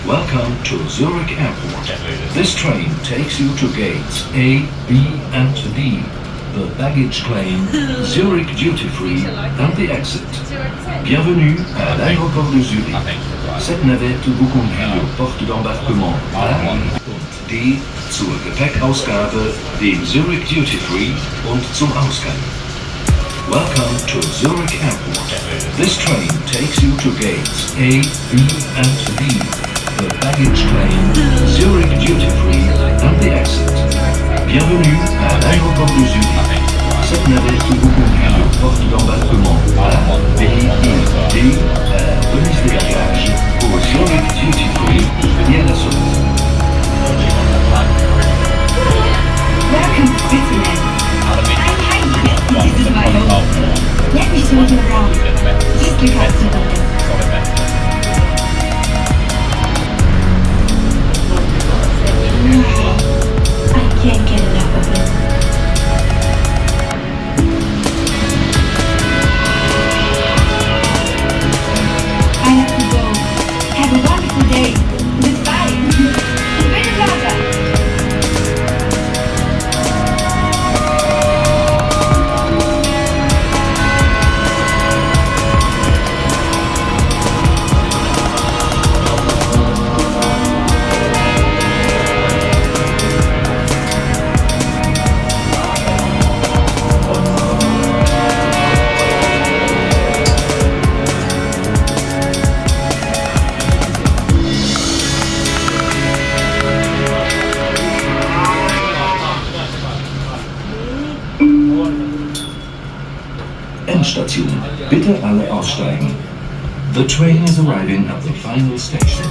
Welcome to Zurich Airport. This train takes you to gates A, B and D, the baggage claim, Zurich Duty Free and the exit. Bienvenue à l'aéroport de Zurich. Cette navette vous conduit aux portes d'embarquement A und D zur Gepäckausgabe, dem Zurich Duty Free und zum Ausgang. Welcome to Zurich Airport. This train takes you to gates A, B and D, the baggage claim, Zurich Duty Free and the exit. Bienvenue à l'aéroport de Zurich. Cette navette vous conduit aux portes d'embarquement A, B et D, à la remise des bagages, au Zurich Duty Free et à la sortie. Welcome to Switzerland. This is my home. Let me show you around. Just look out the window. Wow, I can't get enough of it. I have to go. Have a wonderful day. Goodbye. Bitte weiter. Endstation. Bitte alle aussteigen. The train is arriving at the final station.